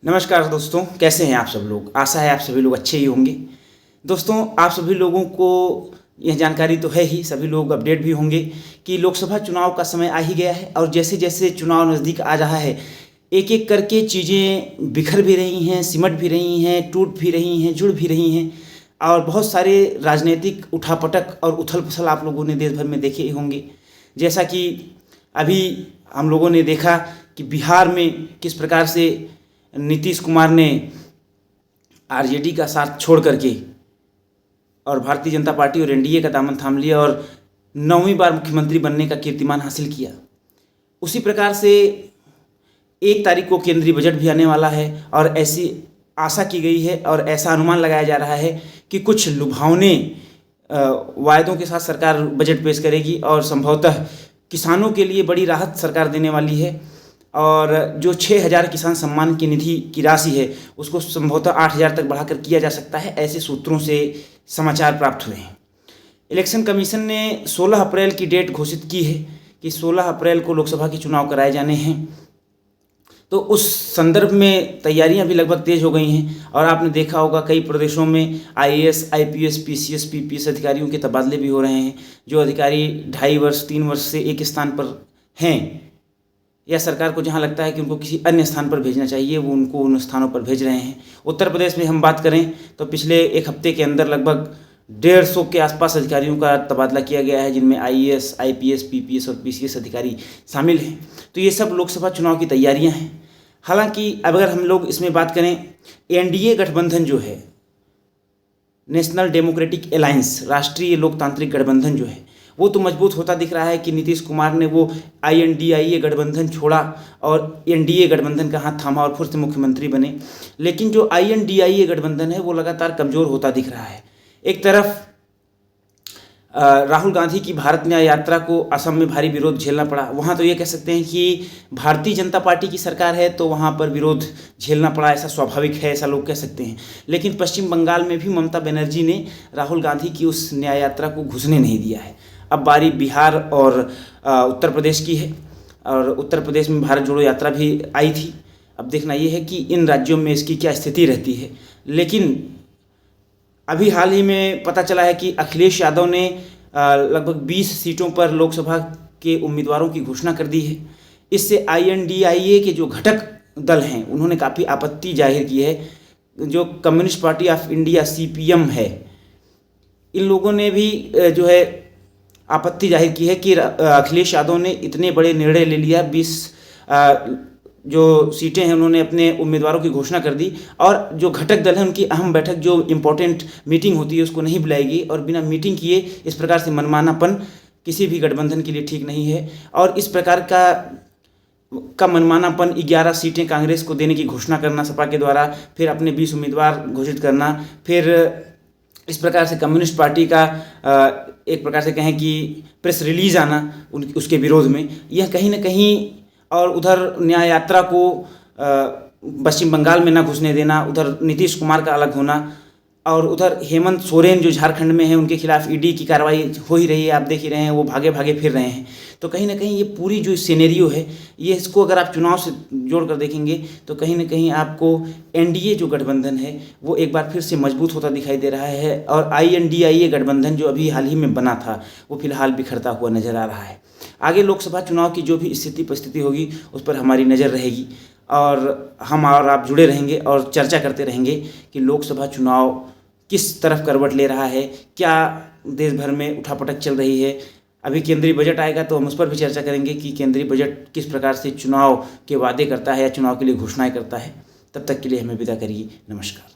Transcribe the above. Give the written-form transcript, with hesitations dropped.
नमस्कार दोस्तों, कैसे हैं आप सब लोग। आशा है आप सभी लोग अच्छे ही होंगे। दोस्तों, आप सभी लोगों को यह जानकारी तो है ही, सभी लोग अपडेट भी होंगे कि लोकसभा चुनाव का समय आ ही गया है और जैसे जैसे चुनाव नज़दीक आ रहा है, एक एक करके चीज़ें बिखर भी रही हैं, सिमट भी रही हैं, टूट भी रही हैं, जुड़ भी रही हैं और बहुत सारे राजनीतिक उठापटक और उथल पुथल आप लोगों ने देश भर में देखे ही होंगे। जैसा कि अभी हम लोगों ने देखा कि बिहार में किस प्रकार से नीतीश कुमार ने आरजेडी का साथ छोड़ करके और भारतीय जनता पार्टी और एनडीए का दामन थाम लिया और 9वीं बार मुख्यमंत्री बनने का कीर्तिमान हासिल किया। उसी प्रकार से 1 तारीख को केंद्रीय बजट भी आने वाला है और ऐसी आशा की गई है और ऐसा अनुमान लगाया जा रहा है कि कुछ लुभावने वायदों के साथ सरकार बजट पेश करेगी और संभवतः किसानों के लिए बड़ी राहत सरकार देने वाली है और जो 6,000 किसान सम्मान की निधि की राशि है उसको संभवतः 8,000 तक बढ़ाकर किया जा सकता है, ऐसे सूत्रों से समाचार प्राप्त हुए हैं। इलेक्शन कमीशन ने 16 अप्रैल की डेट घोषित की है कि 16 अप्रैल को लोकसभा के चुनाव कराए जाने हैं। तो उस संदर्भ में तैयारियां भी लगभग तेज हो गई हैं और आपने देखा होगा कई प्रदेशों में IAS, IPS, PCS, PPS अधिकारियों के तबादले भी हो रहे हैं। जो अधिकारी 2.5 वर्ष 3 वर्ष से एक स्थान पर हैं या सरकार को जहां लगता है कि उनको किसी अन्य स्थान पर भेजना चाहिए, वो उनको उन स्थानों पर भेज रहे हैं। उत्तर प्रदेश में हम बात करें तो पिछले एक हफ्ते के अंदर लगभग 150 के आसपास अधिकारियों का तबादला किया गया है, जिनमें IAS, IPS, PPS और PCS अधिकारी शामिल हैं। तो ये सब लोकसभा चुनाव की तैयारियां हैं। हालांकि अगर हम लोग इसमें बात करें, एनडीए गठबंधन जो है, नेशनल डेमोक्रेटिक अलायंस, राष्ट्रीय लोकतांत्रिक गठबंधन जो है, वो तो मजबूत होता दिख रहा है कि नीतीश कुमार ने वो INDIA गठबंधन छोड़ा और एनडीए गठबंधन का हाथ थामा और फिर से मुख्यमंत्री बने। लेकिन जो INDIA गठबंधन है वो लगातार कमज़ोर होता दिख रहा है। एक तरफ राहुल गांधी की भारत न्याय यात्रा को असम में भारी विरोध झेलना पड़ा। वहाँ तो ये कह सकते हैं कि भारतीय जनता पार्टी की सरकार है तो वहाँ पर विरोध झेलना पड़ा, ऐसा स्वाभाविक है, ऐसा लोग कह सकते हैं। लेकिन पश्चिम बंगाल में भी ममता बनर्जी ने राहुल गांधी की उस न्याय यात्रा को घुसने नहीं दिया है। अब बारी बिहार और उत्तर प्रदेश की है और उत्तर प्रदेश में भारत जोड़ो यात्रा भी आई थी। अब देखना ये है कि इन राज्यों में इसकी क्या स्थिति रहती है। लेकिन अभी हाल ही में पता चला है कि अखिलेश यादव ने लगभग 20 सीटों पर लोकसभा के उम्मीदवारों की घोषणा कर दी है। इससे INDIA के जो घटक दल हैं उन्होंने काफ़ी आपत्ति जाहिर की है। जो communist party of India CPM है, इन लोगों ने भी जो है आपत्ति जाहिर की है कि अखिलेश यादव ने इतने बड़े निर्णय ले लिया, 20 जो सीटें हैं उन्होंने अपने उम्मीदवारों की घोषणा कर दी और जो घटक दल हैं उनकी अहम बैठक, जो इम्पोर्टेंट मीटिंग होती है, उसको नहीं बुलाएगी और बिना मीटिंग किए इस प्रकार से मनमानापन किसी भी गठबंधन के लिए ठीक नहीं है। और इस प्रकार का मनमानापन 11 सीटें कांग्रेस को देने की घोषणा करना सपा के द्वारा, फिर अपने 20 उम्मीदवार घोषित करना, फिर इस प्रकार से कम्युनिस्ट पार्टी का एक प्रकार से कहें कि प्रेस रिलीज आना उसके विरोध में, यह कहीं ना कहीं, और उधर न्याय यात्रा को पश्चिम बंगाल में ना घुसने देना, उधर नीतीश कुमार का अलग होना और उधर हेमंत सोरेन जो झारखंड में है उनके खिलाफ ED की कार्रवाई हो ही रही है, आप देख ही रहे हैं, वो भागे भागे फिर रहे हैं। तो कहीं ना कहीं ये पूरी जो सिनेरियो है, ये इसको अगर आप चुनाव से जोड़ कर देखेंगे तो कहीं ना कहीं आपको एनडीए जो गठबंधन है वो एक बार फिर से मजबूत होता दिखाई दे रहा है और INDIA गठबंधन जो अभी हाल ही में बना था वो फिलहाल बिखरता हुआ नजर आ रहा है। आगे लोकसभा चुनाव की जो भी स्थिति परिस्थिति होगी उस पर हमारी नज़र रहेगी और हम और आप जुड़े रहेंगे और चर्चा करते रहेंगे कि लोकसभा चुनाव किस तरफ करवट ले रहा है, क्या देश भर में उठापटक चल रही है। अभी केंद्रीय बजट आएगा तो हम उस पर भी चर्चा करेंगे कि केंद्रीय बजट किस प्रकार से चुनाव के वादे करता है या चुनाव के लिए घोषणाएं करता है। तब तक के लिए हमें विदा करिए। नमस्कार।